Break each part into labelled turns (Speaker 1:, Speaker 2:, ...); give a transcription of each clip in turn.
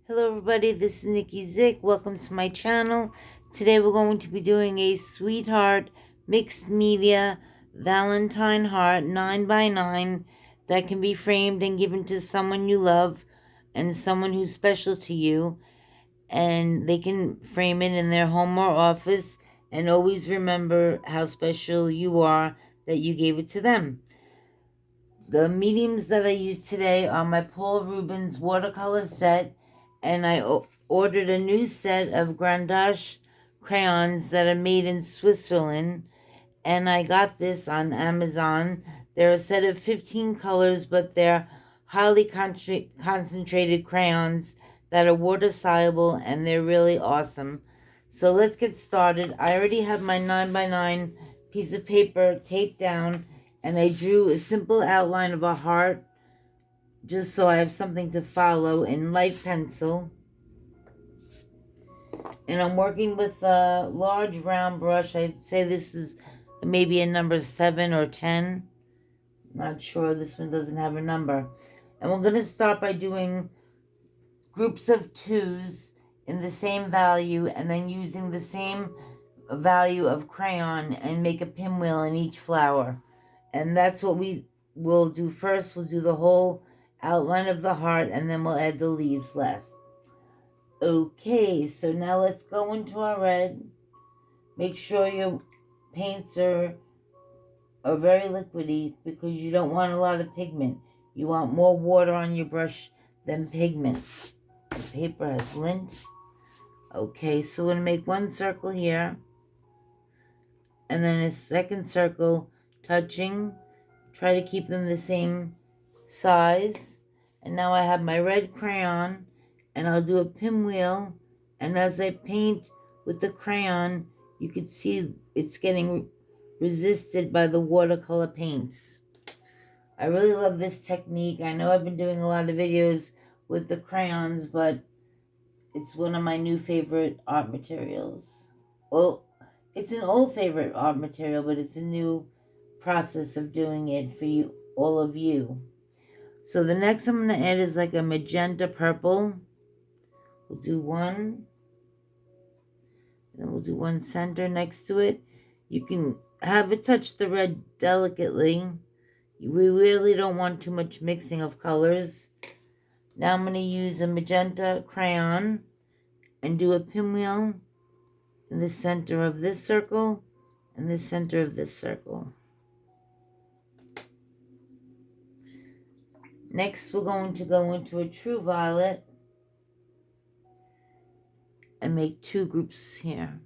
Speaker 1: Hello everybody, this is Nikki Zick. Welcome to my channel. Today we're going to be doing a Sweetheart Mixed Media Valentine Heart 9x9 that can be framed and given to someone you love and someone who's special to you. And they can frame it in their home or office and always remember how special you are that you gave it to them. The mediums that I use today are my Paul Rubens watercolor set, and I ordered a new set of Grandache crayons that are made in Switzerland, and I got this on Amazon. They're a set of 15 colors, but they're highly concentrated crayons that are water soluble, and they're really awesome. So let's get started. I already have my 9x9 piece of paper taped down, and I drew a simple outline of a heart just so I have something to follow in light pencil. And I'm working with a large round brush. I'd say this is maybe a number 7 or 10. Not sure, this one doesn't have a number. And we're going to start by doing groups of 2s in the same value, and then using the same value of crayon and make a pinwheel in each flower. And that's what we will do first. We'll do the whole outline of the heart, and then we'll add the leaves last. Okay, so now let's go into our red. Make sure your paints are very liquidy because you don't want a lot of pigment. You want more water on your brush than pigment. The paper has lint. Okay, so we're going to make one circle here, and then a second circle touching. Try to keep them the same size. And now I have my red crayon, and I'll do a pinwheel, and as I paint with the crayon, you can see it's getting resisted by the watercolor paints. I really love this technique. I know I've been doing a lot of videos with the crayons, but it's one of my new favorite art materials. Well, it's an old favorite art material, but it's a new process of doing it for you, all of you. So the next I'm going to add is like a magenta purple. We'll do one, and then we'll do one center next to it. You can have it touch the red delicately. We really don't want too much mixing of colors. Now I'm going to use a magenta crayon and do a pinwheel in the center of this circle and the center of this circle. Next, we're going to go into a true violet and make 2 groups here.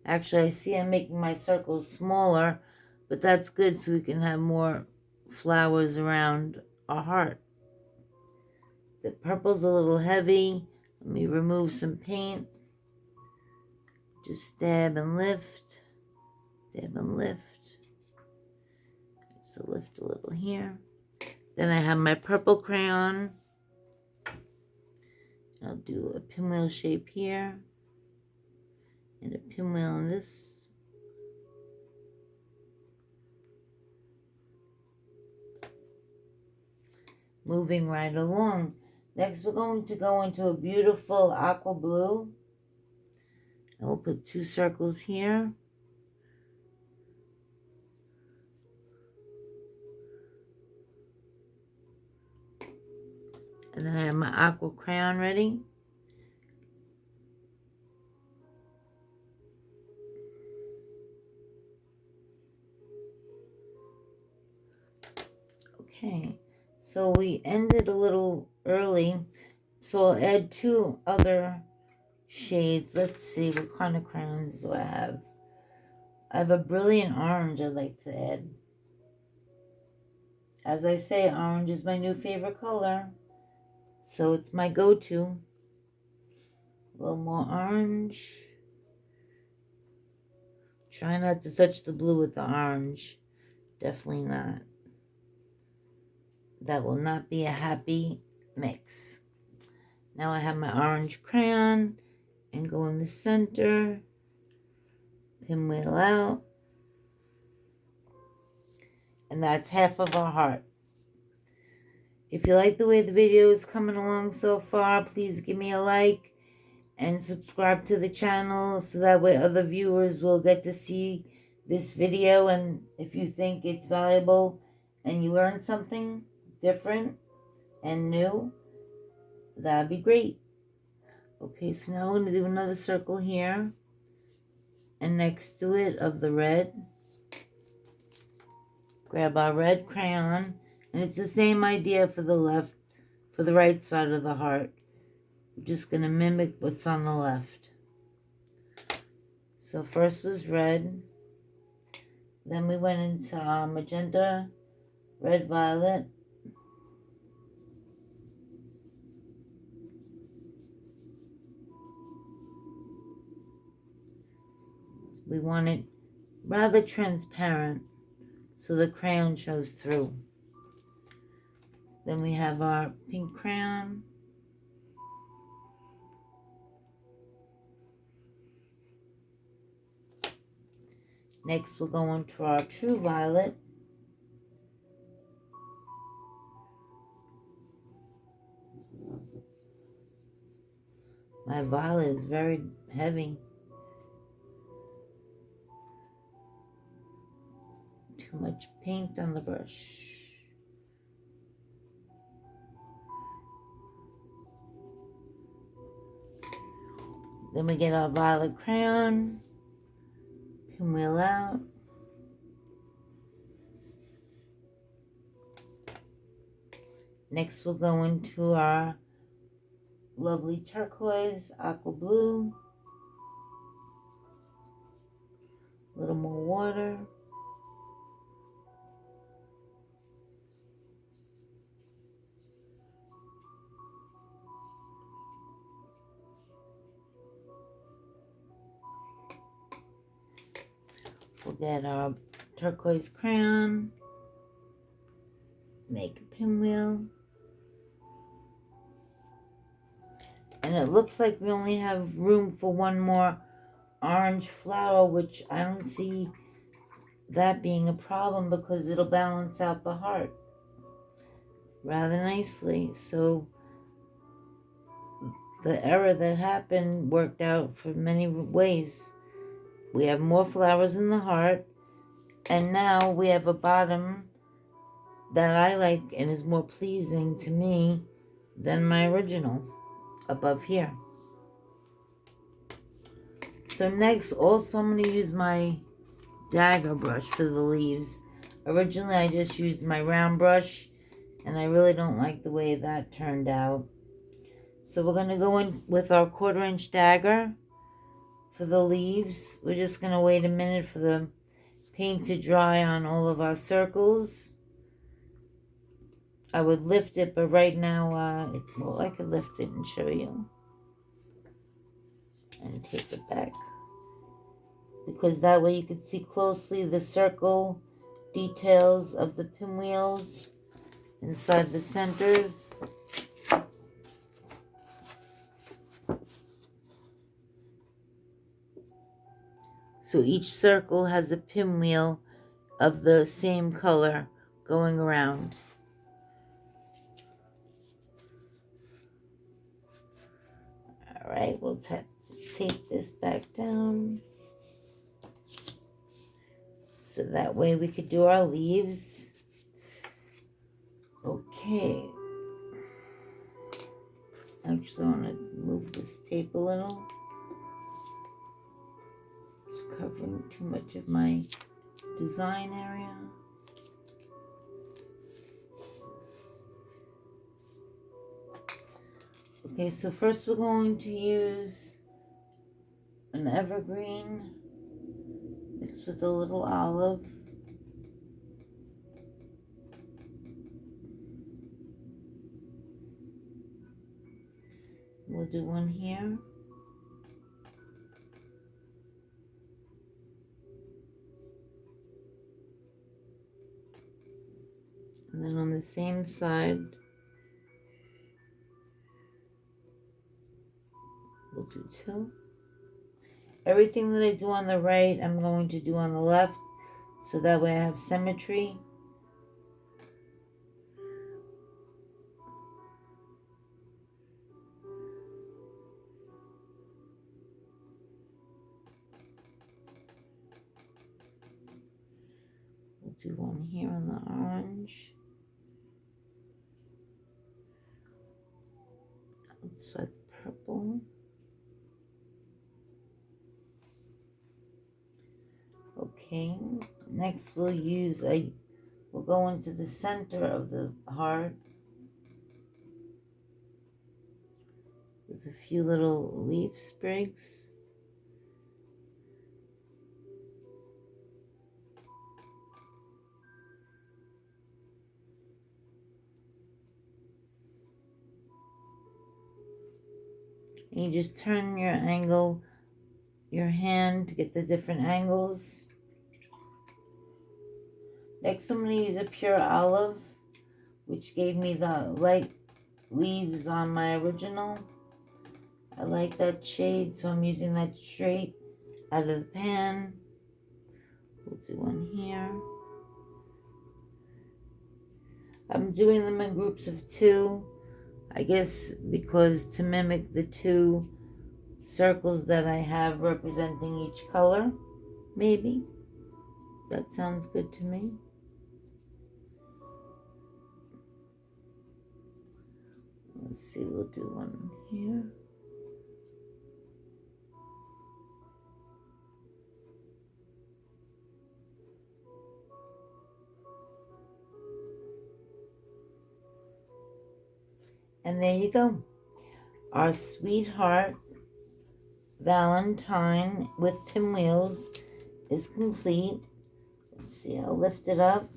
Speaker 1: Actually, I see I'm making my circles smaller, but that's good so we can have more flowers around our heart. The purple's a little heavy. Let me remove some paint. Just stab and lift. Stab and lift. So lift a little here. Then I have my purple crayon. I'll do a pinwheel shape here. And a pinwheel in this. Moving right along. Next, we're going to go into a beautiful aqua blue. And we'll put 2 circles here. And then I have my aqua crayon ready. Okay, so we ended a little early. So I'll add 2 other shades. Let's see, what kind of crayons do I have? I have a brilliant orange I'd like to add. As I say, orange is my new favorite color, so it's my go-to. A little more orange. Try not to touch the blue with the orange. Definitely not. That will not be a happy mix. Now I have my orange crayon and go in the center. Pinwheel out. And that's half of our heart. If you like the way the video is coming along so far, please give me a like and subscribe to the channel so that way other viewers will get to see this video. And if you think it's valuable and you learn something different and new, that'd be great. Okay, so now we're going to do another circle here, and next to it of the red, grab our red crayon, and it's the same idea for the right side of the heart. We're just going to mimic what's on the left. So first was red, then we went into magenta, red, violet, we want it rather transparent so the crayon shows through. Then we have our pink crayon, next we'll go into our true violet, my violet is very heavy, too much paint on the brush. Then we get our violet crayon, pinwheel out, next we'll go into our lovely turquoise, aqua blue, a little more water, we'll get our turquoise crayon, make a pinwheel, and it looks like we only have room for one more orange flower, which I don't see that being a problem because it'll balance out the heart rather nicely. So the error that happened worked out for many ways. We have more flowers in the heart, and now we have a bottom that I like and is more pleasing to me than my original above here. So next, also I'm going to use my dagger brush for the leaves. Originally I just used my round brush, and I really don't like the way that turned out. So we're going to go in with our 1/4 inch dagger for the leaves. We're just going to wait a minute for the paint to dry on all of our circles. I would lift it, but right now, well, I could lift it and show you. And take it back. Because that way you can see closely the circle details of the pinwheels inside the centers. So each circle has a pinwheel of the same color going around. All right, we'll tape this back down. So that way we could do our leaves. Okay. Actually, I want to move this tape a little. It's covering too much of my design area. Okay, so first we're going to use an evergreen mixed with a little olive. We'll do one here. And then on the same side, we'll do two. Everything that I do on the right, I'm going to do on the left, so that way I have symmetry. do one here on the orange. Outside the purple. Okay, next we'll go into the center of the heart with a few little leaf sprigs. And you just turn your hand to get the different angles. Next, I'm going to use a pure olive, which gave me the light leaves on my original. I like that shade, so I'm using that straight out of the pan. We'll do one here. I'm doing them in groups of 2, I guess because to mimic the 2 circles that I have representing each color, maybe. That sounds good to me. Let's see, we'll do one here. And there you go. Our sweetheart Valentine with pinwheels is complete. Let's see, I'll lift it up.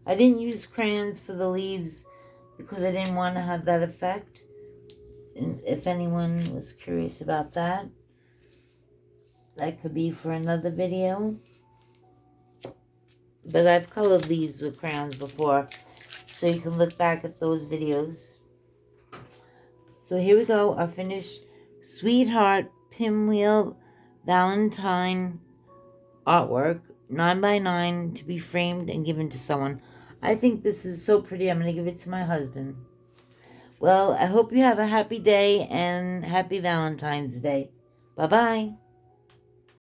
Speaker 1: I didn't use crayons for the leaves because I didn't want to have that effect. And if anyone was curious about that, that could be for another video. But I've colored leaves with crayons before, so you can look back at those videos. So here we go, our finished Sweetheart Pinwheel Valentine artwork, 9x9, to be framed and given to someone. I think this is so pretty, I'm going to give it to my husband. Well, I hope you have a happy day and happy Valentine's Day. Bye-bye.